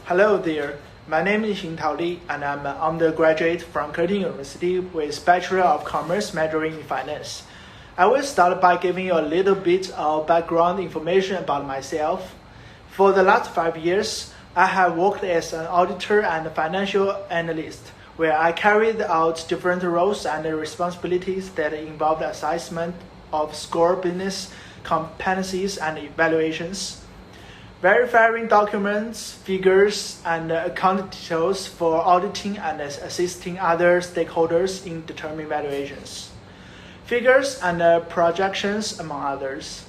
Hello there, my name is Xintao and I'm an undergraduate from Curtin University with Bachelor of Commerce majoring in Finance. I will start by giving you a little bit of background information about myself. For the last 5 years, I have worked as an auditor and financial analyst, where I carried out different roles and responsibilities that involved assessment of score business competencies and evaluations, verifying documents, figures, and account details for auditing and assisting other stakeholders in determining valuations, figures, and projections, among others.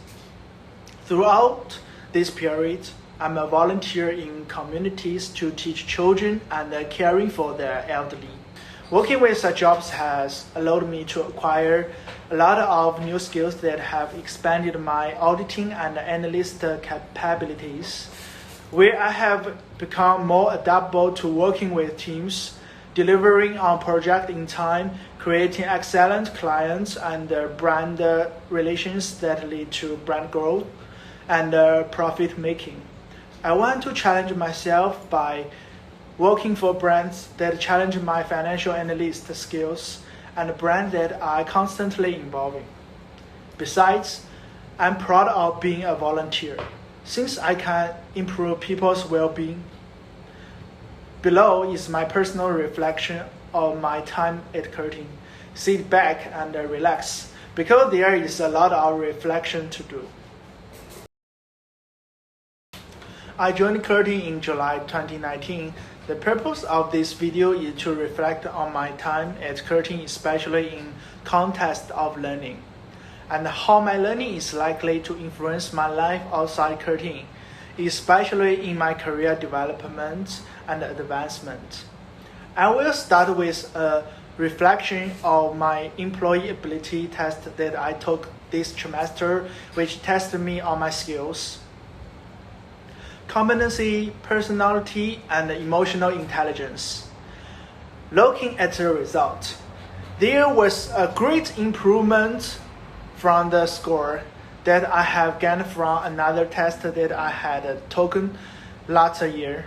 Throughout this period, I'm a volunteer in communities to teach children and caring for their elderly. Working with such jobs has allowed me to acquire a lot of new skills that have expanded my auditing and analyst capabilities, where I have become more adaptable to working with teams, delivering on projects in time, creating excellent clients and brand relations that lead to brand growth and profit making. I want to challenge myself by working for brands that challenge my financial analyst skills and brands that are constantly evolving. Besides, I'm proud of being a volunteer, since I can improve people's well-being. Below is my personal reflection of my time at Curtin. Sit back and relax, because there is a lot of reflection to do. I joined Curtin in July 2019. The purpose of this video is to reflect on my time at Curtin, especially in context of learning, and how my learning is likely to influence my life outside Curtin, especially in my career development and advancement. I will start with a reflection of my employability test that I took this trimester, which tested me on my skills, competency, personality, and emotional intelligence. Looking at the result, there was a great improvement from the score that I have gained from another test that I had taken last year.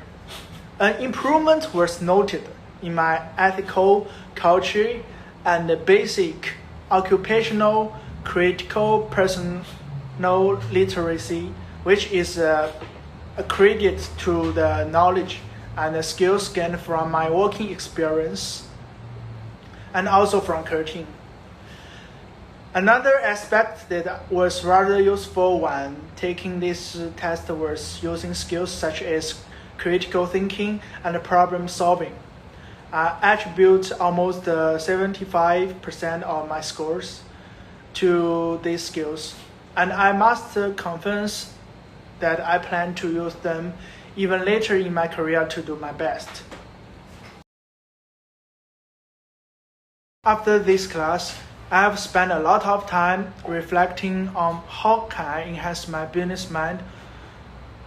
An improvement was noted in my ethical culture and basic occupational critical personal literacy, which is a credit to the knowledge and the skills gained from my working experience and also from Curtin. Another aspect that was rather useful when taking this test was using skills such as critical thinking and problem solving. I attribute almost 75% of my scores to these skills, and I must confess that I plan to use them even later in my career to do my best. After this class, I have spent a lot of time reflecting on how can I enhance my business mind.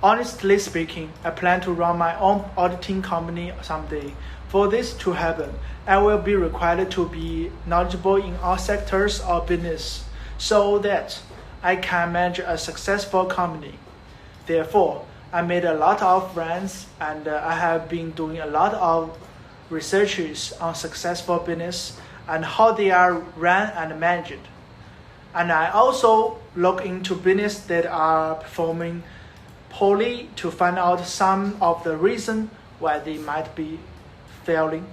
Honestly speaking, I plan to run my own auditing company someday. For this to happen, I will be required to be knowledgeable in all sectors of business so that I can manage a successful company. Therefore, I made a lot of friends and I have been doing a lot of researches on successful business and how they are run and managed. And I also look into business that are performing poorly to find out some of the reasons why they might be failing.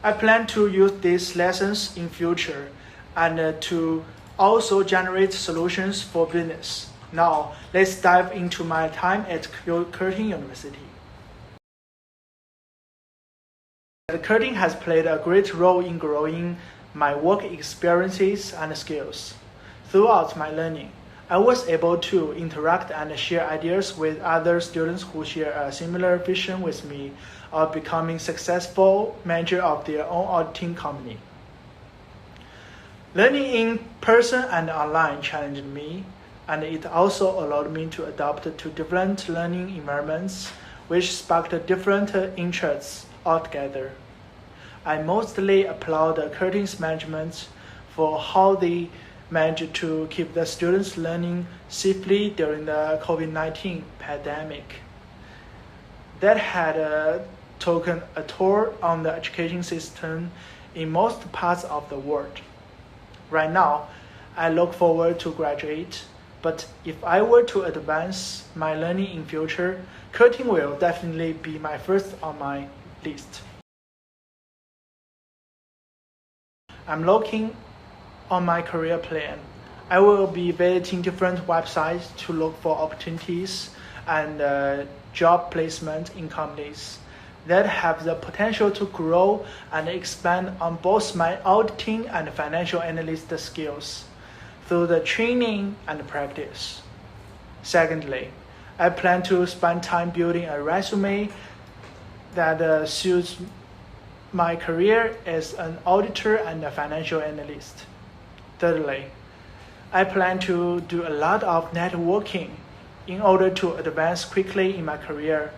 I plan to use these lessons in future and to also generate solutions for business. Now, let's dive into my time at Curtin University. Curtin has played a great role in growing my work experiences and skills. Throughout my learning, I was able to interact and share ideas with other students who share a similar vision with me of becoming successful manager of their own auditing company. Learning in person and online challenged me, and it also allowed me to adapt to different learning environments, which sparked different interests altogether. I mostly applaud Curtin's management for how they managed to keep the students learning safely during the COVID-19 pandemic. That had taken a toll on the education system in most parts of the world. Right now, I look forward to graduate, but if I were to advance my learning in future, coding will definitely be my first on my list. I'm looking on my career plan. I will be visiting different websites to look for opportunities and job placement in companies that have the potential to grow and expand on both my auditing and financial analyst skills through the training and practice. Secondly, I plan to spend time building a resume that suits my career as an auditor and a financial analyst. Thirdly, I plan to do a lot of networking in order to advance quickly in my career,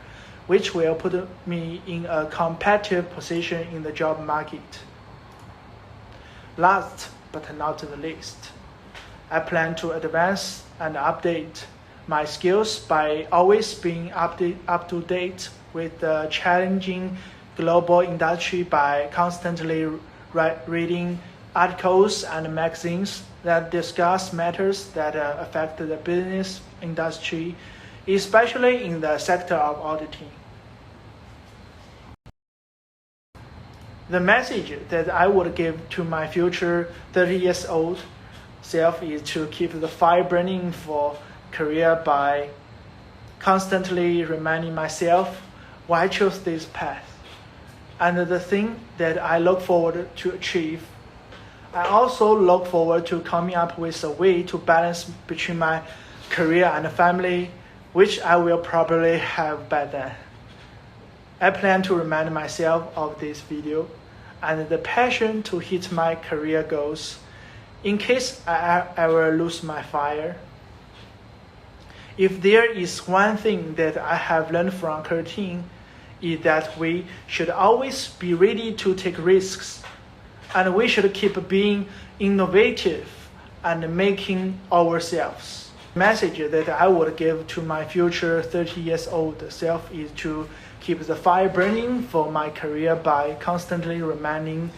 which will put me in a competitive position in the job market. Last but not the least, I plan to advance and update my skills by always being up to date with the challenging global industry by constantly reading articles and magazines that discuss matters that affect the business industry, especially in the sector of auditing. The message that I would give to my future 30 years old self is to keep the fire burning for career by constantly reminding myself why I chose this path and the thing that I look forward to achieve. I also look forward to coming up with a way to balance between my career and family, which I will probably have by then. I plan to remind myself of this video and the passion to hit my career goals in case I ever lose my fire. If there is one thing that I have learned from Curtin, is that we should always be ready to take risks, and we should keep being innovative and making ourselves. The message that I would give to my future 30 years old self is to keep the fire burning for my career by constantly reminding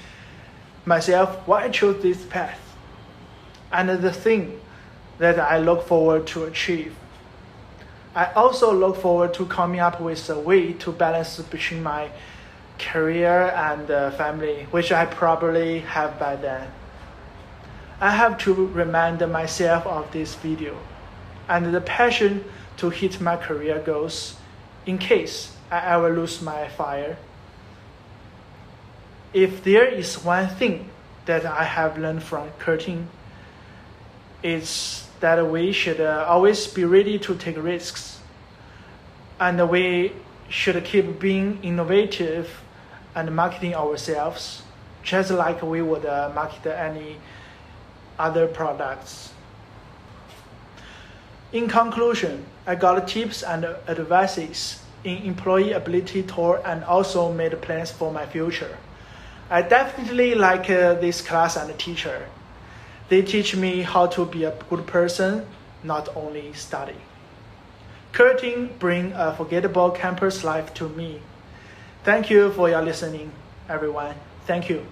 myself why I chose this path and the thing that I look forward to achieve. I also look forward to coming up with a way to balance between my career and family, which I probably have by then. I have to remind myself of this video and the passion to hit my career goals in case I ever lose my fire. If there is one thing that I have learned from Curtin, it's that we should always be ready to take risks, and we should keep being innovative and marketing ourselves, just like we would market any other products. In conclusion, I got tips and advices in employee ability tour and also made plans for my future. I definitely like this class and teacher. They teach me how to be a good person, not only study. Curtin bring a forgettable campus life to me. Thank you for your listening, everyone. Thank you.